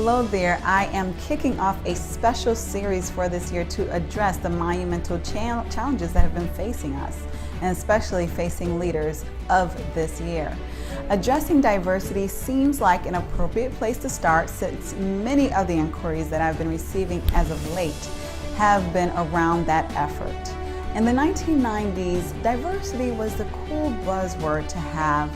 Hello there. I am kicking off a special series for this year to address the monumental challenges that have been facing us, and especially facing leaders of this year. Addressing diversity seems like an appropriate place to start, since many of the inquiries that I've been receiving as of late have been around that effort. In the 1990s, diversity was the cool buzzword to have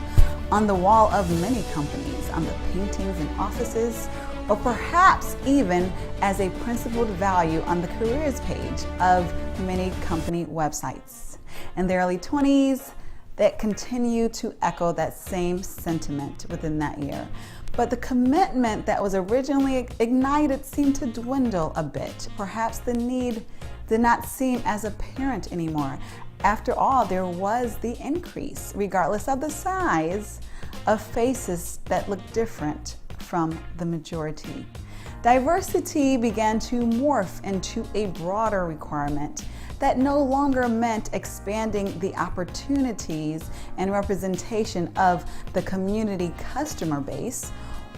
on the wall of many companies, on the paintings in offices, or perhaps even as a principled value on the careers page of many company websites. In the early 20s, that continued to echo that same sentiment within that year. But the commitment that was originally ignited seemed to dwindle a bit. Perhaps the need did not seem as apparent anymore. After all, there was the increase, regardless of the size, of faces that looked different from the majority. Diversity began to morph into a broader requirement that no longer meant expanding the opportunities and representation of the community customer base,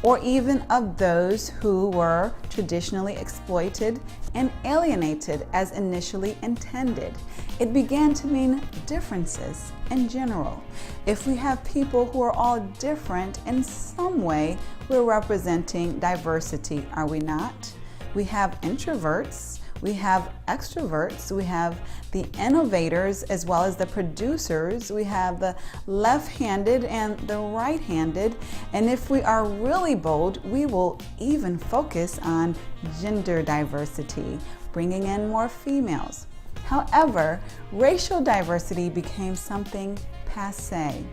or even of those who were traditionally exploited and alienated as initially intended. It began to mean differences in general. If we have people who are all different in some way, we're representing diversity, are we not? We have introverts, we have extroverts, we have the innovators as well as the producers, we have the left-handed and the right-handed, and if we are really bold, we will even focus on gender diversity, bringing in more females. However, racial diversity became something passé,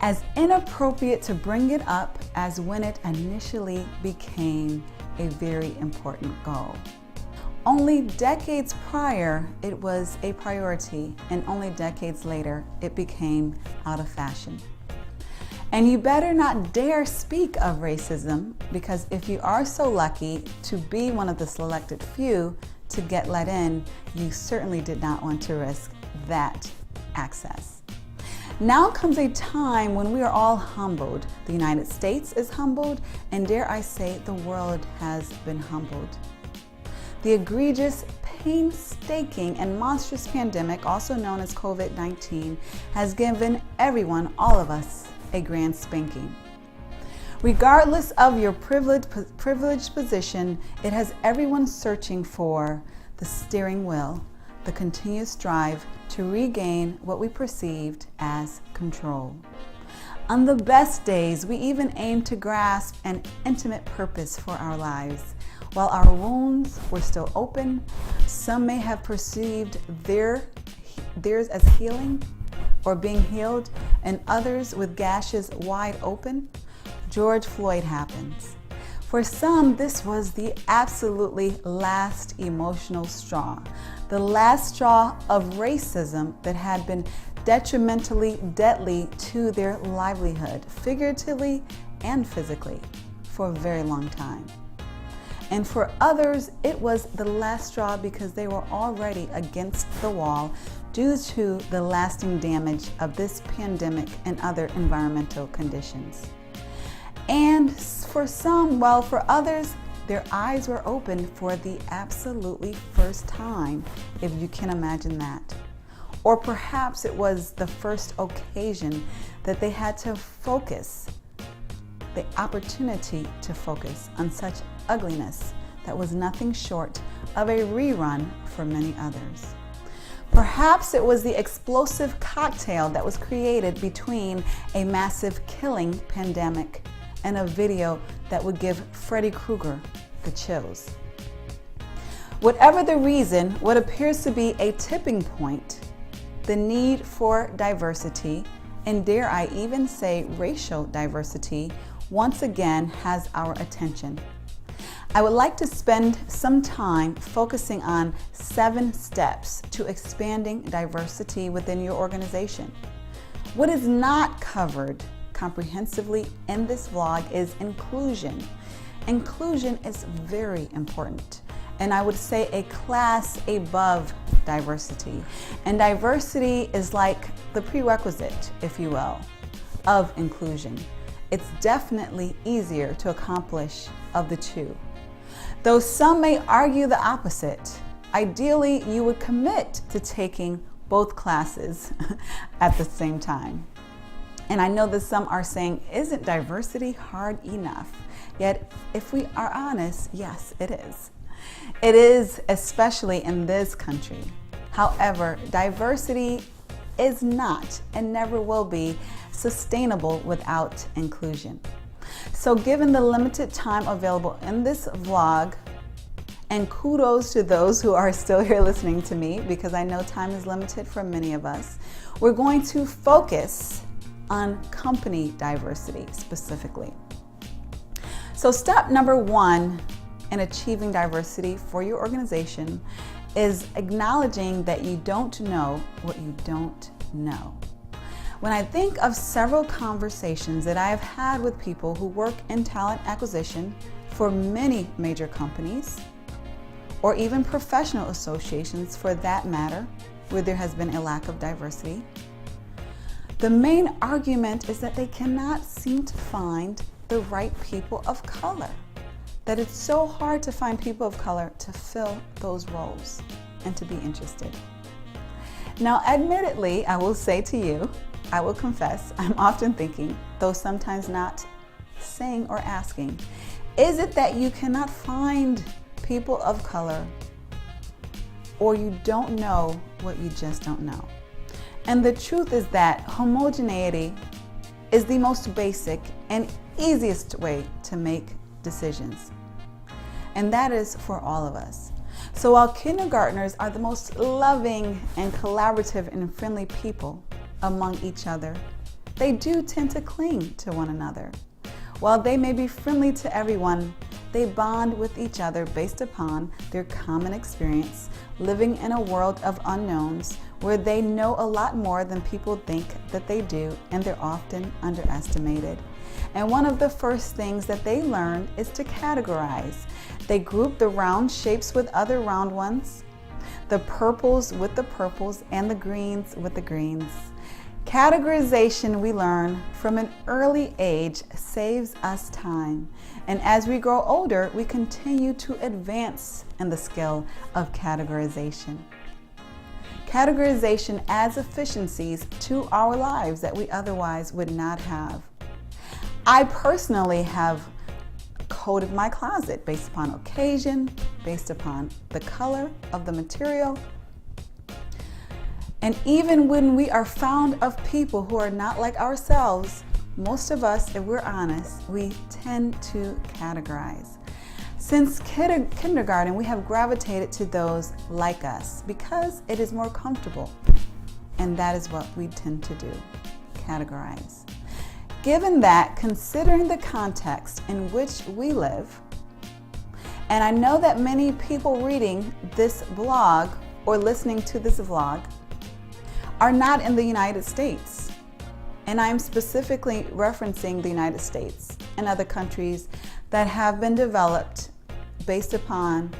as inappropriate to bring it up as when it initially became a very important goal. Only decades prior, it was a priority, and only decades later, it became out of fashion. And you better not dare speak of racism, because if you are so lucky to be one of the selected few to get let in, you certainly did not want to risk that access. Now comes a time when we are all humbled. The United States is humbled, and dare I say, the world has been humbled. The egregious, painstaking, and monstrous pandemic, also known as COVID-19, has given everyone, all of us, a grand spanking. Regardless of your privileged position, it has everyone searching for the steering wheel, the continuous drive to regain what we perceived as control. On the best days, we even aim to grasp an intimate purpose for our lives. While our wounds were still open, some may have perceived theirs as healing or being healed, and others with gashes wide open. George Floyd happens. For some, this was the absolutely last emotional straw, the last straw of racism that had been detrimentally deadly to their livelihood, figuratively and physically, for a very long time. And for others, it was the last straw because they were already against the wall due to the lasting damage of this pandemic and other environmental conditions. And for some, well, for others, their eyes were opened for the absolutely first time, if you can imagine that. Or perhaps it was the first occasion that they had to focus, the opportunity to focus on such ugliness that was nothing short of a rerun for many others. Perhaps it was the explosive cocktail that was created between a massive killing pandemic and a video that would give Freddy Krueger the chills. Whatever the reason, what appears to be a tipping point, the need for diversity, and dare I even say racial diversity, once again has our attention. I would like to spend some time focusing on 7 steps to expanding diversity within your organization. What is not covered comprehensively in this vlog is inclusion. Inclusion is very important, and I would say a class above diversity. And diversity is like the prerequisite, if you will, of inclusion. it's definitely easier to accomplish of the two. Though some may argue the opposite, ideally you would commit to taking both classes at the same time. And I know that some are saying, isn't diversity hard enough? Yet, if we are honest, yes, it is. It is, especially in this country. However, diversity is not and never will be sustainable without inclusion. So given the limited time available in this vlog, and kudos to those who are still here listening to me, because I know time is limited for many of us, we're going to focus on company diversity specifically. So step number one in achieving diversity for your organization is acknowledging that you don't know what you don't know. When I think of several conversations that I have had with people who work in talent acquisition for many major companies, or even professional associations for that matter, where there has been a lack of diversity, the main argument is that they cannot seem to find the right people of color. That it's so hard to find people of color to fill those roles and to be interested. Now, admittedly, I will say to you, I will confess, I'm often thinking, though sometimes not saying or asking, is it that you cannot find people of color, or you don't know what you just don't know? And the truth is that homogeneity is the most basic and easiest way to make decisions. And that is for all of us. So while kindergartners are the most loving and collaborative and friendly people among each other, they do tend to cling to one another. While they may be friendly to everyone, they bond with each other based upon their common experience living in a world of unknowns where they know a lot more than people think that they do, and they're often underestimated. And one of the first things that they learn is to categorize. They group the round shapes with other round ones, the purples with the purples, and the greens with the greens. Categorization, we learn from an early age, saves us time. And as we grow older, we continue to advance in the skill of categorization. Categorization adds efficiencies to our lives that we otherwise would not have. I personally have coded my closet based upon occasion, based upon the color of the material. And even when we are found of people who are not like ourselves, most of us, if we're honest, we tend to categorize. Since kindergarten, we have gravitated to those like us because it is more comfortable. And that is what we tend to do, categorize. Given that, considering the context in which we live, and I know that many people reading this blog or listening to this vlog are not in the United States. And I'm specifically referencing the United States and other countries that have been developed based upon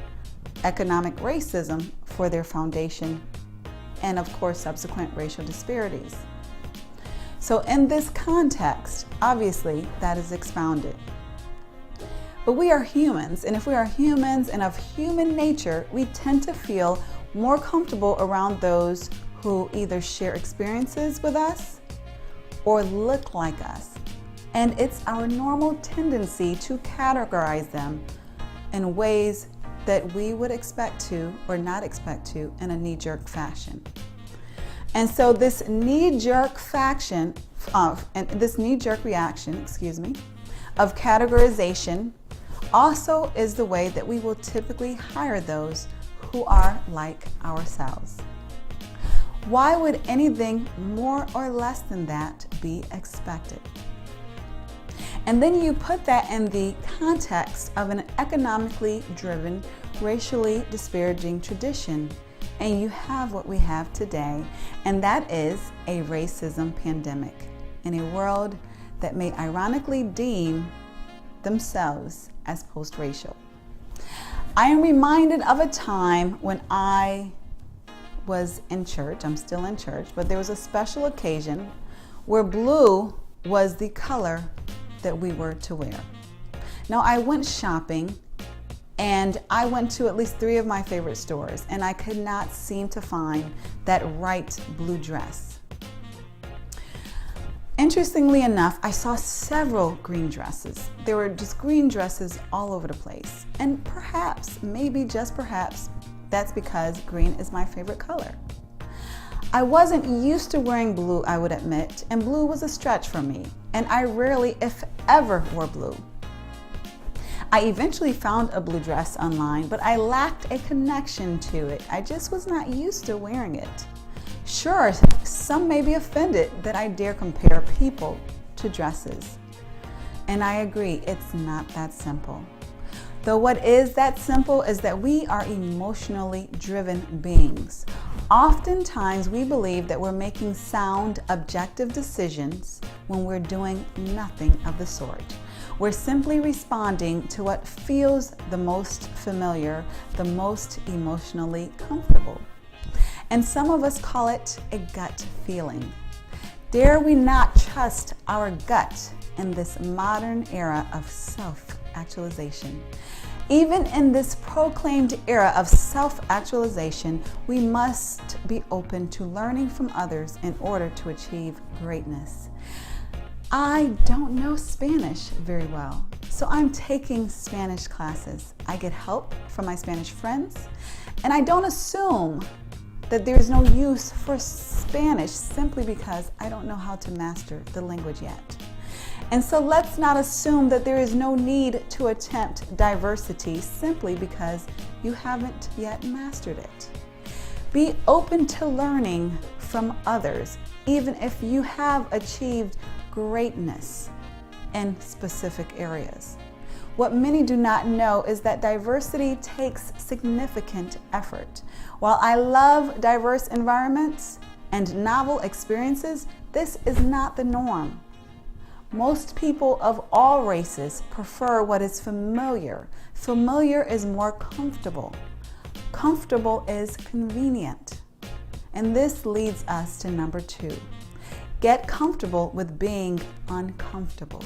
economic racism for their foundation, and of course subsequent racial disparities. So in this context, obviously that is expounded. But we are humans, and if we are humans and of human nature, we tend to feel more comfortable around those who either share experiences with us or look like us. And it's our normal tendency to categorize them in ways that we would expect to or not expect to in a knee-jerk fashion. And so this knee-jerk reaction, of categorization also is the way that we will typically hire those who are like ourselves. Why would anything more or less than that be expected? And then you put that in the context of an economically driven, racially disparaging tradition, and you have what we have today, and that is a racism pandemic in a world that may ironically deem themselves as post-racial. I am reminded of a time when I was in church. I'm still in church, but there was a special occasion where blue was the color that we were to wear. Now, I went shopping and I went to at least 3 of my favorite stores, and I could not seem to find that right blue dress. Interestingly enough, I saw several green dresses. There were just green dresses all over the place. And perhaps, maybe just perhaps, that's because green is my favorite color. I wasn't used to wearing blue, I would admit, and blue was a stretch for me, and I rarely, if ever, wore blue. I eventually found a blue dress online, but I lacked a connection to it. I just was not used to wearing it. Sure, some may be offended that I dare compare people to dresses. And I agree, it's not that simple. Though what is that simple is that we are emotionally driven beings. Oftentimes we believe that we're making sound, objective decisions when we're doing nothing of the sort. We're simply responding to what feels the most familiar, the most emotionally comfortable. And some of us call it a gut feeling. Dare we not trust our gut in this modern era of self-actualization? Even in this proclaimed era of self-actualization, we must be open to learning from others in order to achieve greatness. I don't know Spanish very well, so I'm taking Spanish classes. I get help from my Spanish friends, and I don't assume that there's no use for Spanish simply because I don't know how to master the language yet. And so let's not assume that there is no need to attempt diversity simply because you haven't yet mastered it. Be open to learning from others, even if you have achieved greatness in specific areas. What many do not know is that diversity takes significant effort. While I love diverse environments and novel experiences, this is not the norm. Most people of all races prefer what is familiar. Familiar is more comfortable. Comfortable is convenient. And this leads us to number 2. Get comfortable with being uncomfortable.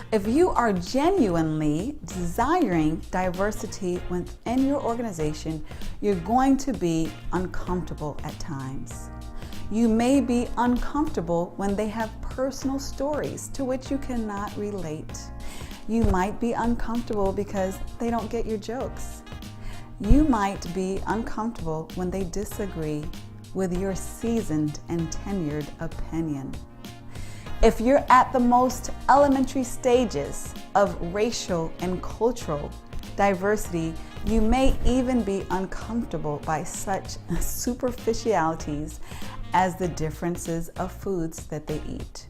If you are genuinely desiring diversity within your organization, you're going to be uncomfortable at times. You may be uncomfortable when they have personal stories to which you cannot relate. You might be uncomfortable because they don't get your jokes. You might be uncomfortable when they disagree with your seasoned and tenured opinion. If you're at the most elementary stages of racial and cultural diversity, you may even be uncomfortable by such superficialities as the differences of foods that they eat,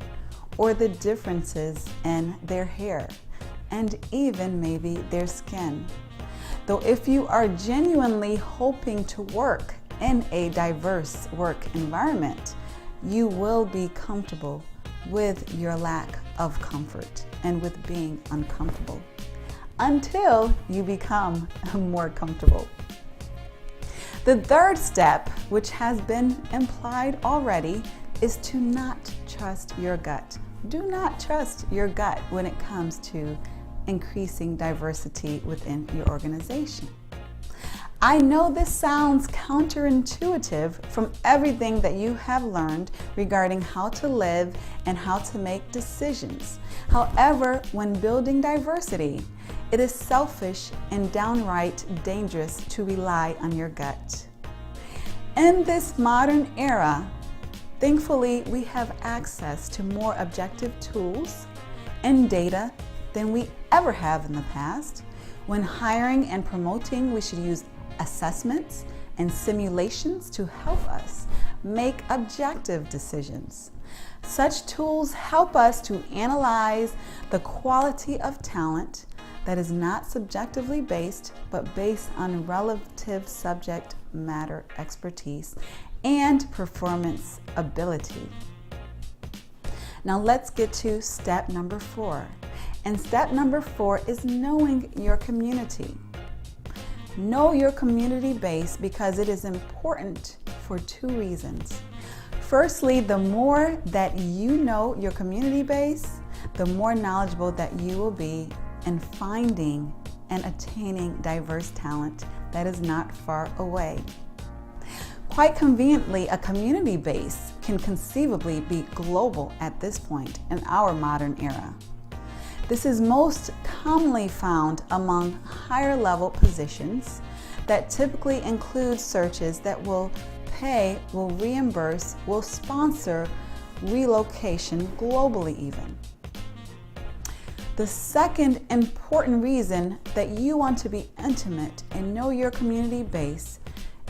or the differences in their hair, and even maybe their skin. Though if you are genuinely hoping to work in a diverse work environment, you will be comfortable with your lack of comfort and with being uncomfortable until you become more comfortable. The third step, which has been implied already, is to not trust your gut. Do not trust your gut when it comes to increasing diversity within your organization. I know this sounds counterintuitive from everything that you have learned regarding how to live and how to make decisions. However, when building diversity, it is selfish and downright dangerous to rely on your gut. In this modern era, thankfully, we have access to more objective tools and data than we ever have in the past. When hiring and promoting, we should use assessments and simulations to help us make objective decisions. Such tools help us to analyze the quality of talent that is not subjectively based, but based on relative subject matter expertise and performance ability. Now let's get to step number 4. And step number 4 is knowing your community. Know your community base because it is important for 2 reasons. Firstly, the more that you know your community base, the more knowledgeable that you will be in finding and attaining diverse talent that is not far away. Quite conveniently, a community base can conceivably be global at this point in our modern era. This is most commonly found among higher level positions that typically include searches that will pay, will reimburse, will sponsor relocation globally even. The second important reason that you want to be intimate and know your community base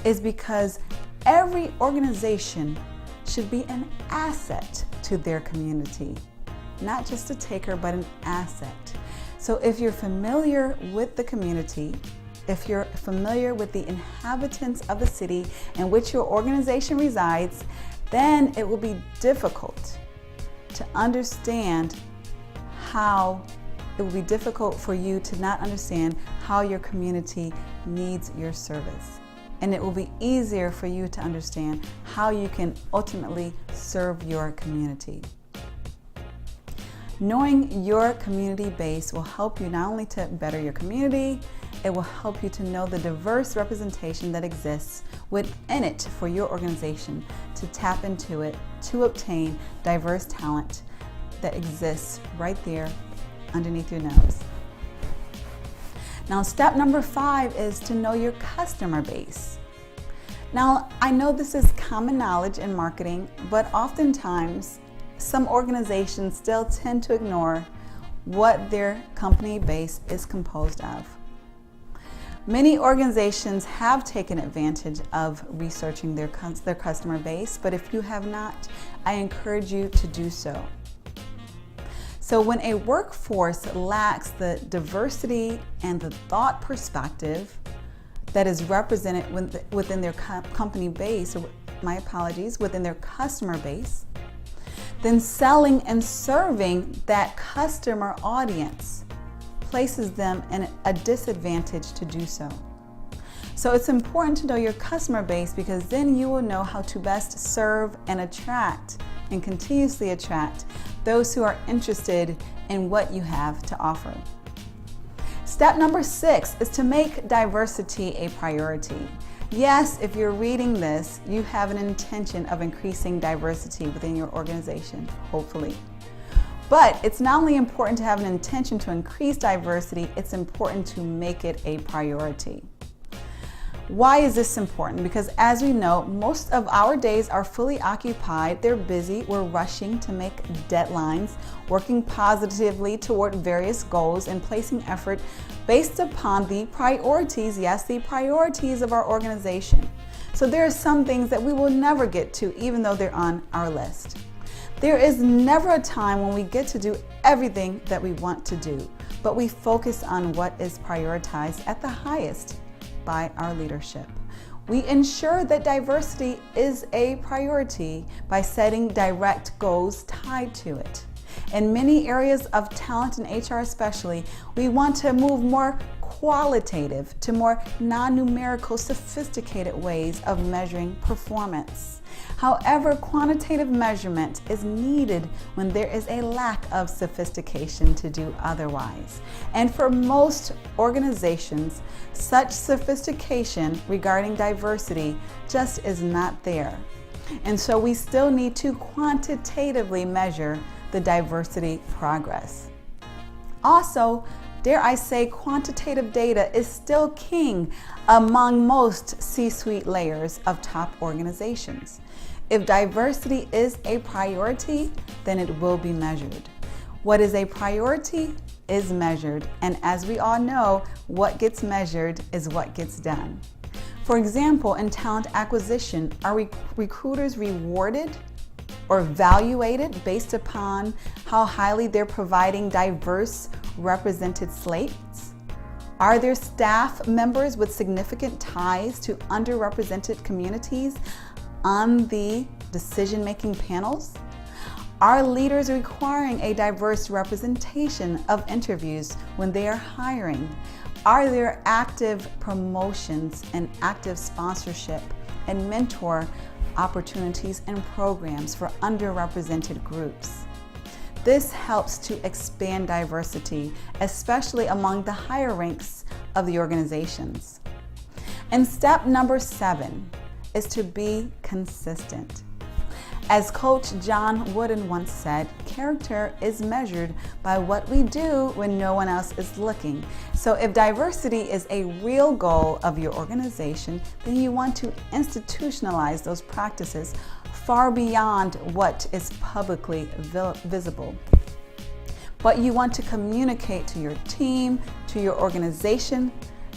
is because every organization should be an asset to their community. Not just a taker, but an asset. So if you're familiar with the community, if you're familiar with the inhabitants of the city in which your organization resides, then it will be difficult to understand it will be difficult for you to not understand how your community needs your service. And it will be easier for you to understand how you can ultimately serve your community. Knowing your community base will help you not only to better your community, it will help you to know the diverse representation that exists within it for your organization, to tap into it, to obtain diverse talent that exists right there underneath your nose. Now, step number 5 is to know your customer base. Now, I know this is common knowledge in marketing, but oftentimes some organizations still tend to ignore what their company base is composed of. Many organizations have taken advantage of researching their customer base, but if you have not, I encourage you to do so. So when a workforce lacks the diversity and the thought perspective that is represented within their company base, or within their customer base, then selling and serving that customer audience places them in a disadvantage to do so. So it's important to know your customer base, because then you will know how to best serve and attract and continuously attract those who are interested in what you have to offer. Step number 6 is to make diversity a priority. Yes, if you're reading this, you have an intention of increasing diversity within your organization, hopefully. But it's not only important to have an intention to increase diversity, it's important to make it a priority. Why is this important? Because as we know, most of our days are fully occupied, they're busy, we're rushing to make deadlines, working positively toward various goals, and placing effort based upon the priorities, yes, the priorities of our organization. So there are some things that we will never get to, even though they're on our list. There is never a time when we get to do everything that we want to do, but we focus on what is prioritized at the highest by our leadership. We ensure that diversity is a priority by setting direct goals tied to it. In many areas of talent and HR especially, we want to move more qualitative to more non-numerical, sophisticated ways of measuring performance. However, quantitative measurement is needed when there is a lack of sophistication to do otherwise. And for most organizations, such sophistication regarding diversity just is not there. And so we still need to quantitatively measure the diversity progress. Also, dare I say, quantitative data is still king among most C-suite layers of top organizations. If diversity is a priority, then it will be measured. What is a priority is measured, and as we all know, what gets measured is what gets done. For example, in talent acquisition, are recruiters rewarded or evaluated based upon how highly they're providing diverse represented slates? Are there staff members with significant ties to underrepresented communities on the decision-making panels? Are leaders requiring a diverse representation of interviews when they are hiring? Are there active promotions and active sponsorship and mentor opportunities and programs for underrepresented groups? This helps to expand diversity, especially among the higher ranks of the organizations. And step number 7 is to be consistent. As Coach John Wooden once said, character is measured by what we do when no one else is looking. So if diversity is a real goal of your organization, then you want to institutionalize those practices far beyond what is publicly visible. But you want to communicate to your team, to your organization,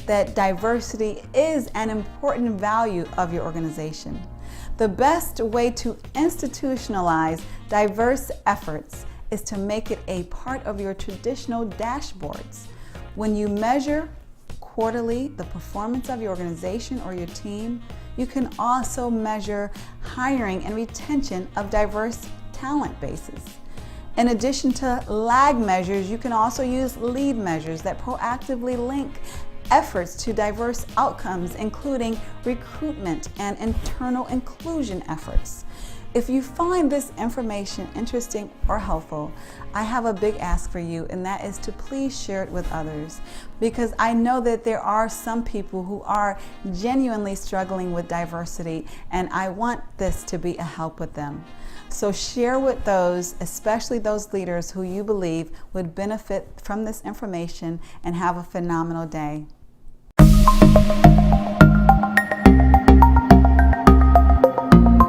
that diversity is an important value of your organization. The best way to institutionalize diverse efforts is to make it a part of your traditional dashboards. When you measure quarterly the performance of your organization or your team, you can also measure hiring and retention of diverse talent bases. In addition to lag measures, you can also use lead measures that proactively link efforts to diverse outcomes, including recruitment and internal inclusion efforts. If you find this information interesting or helpful, I have a big ask for you, and that is to please share it with others, because I know that there are some people who are genuinely struggling with diversity, and I want this to be a help with them. So share with those, especially those leaders who you believe would benefit from this information, and have a phenomenal day.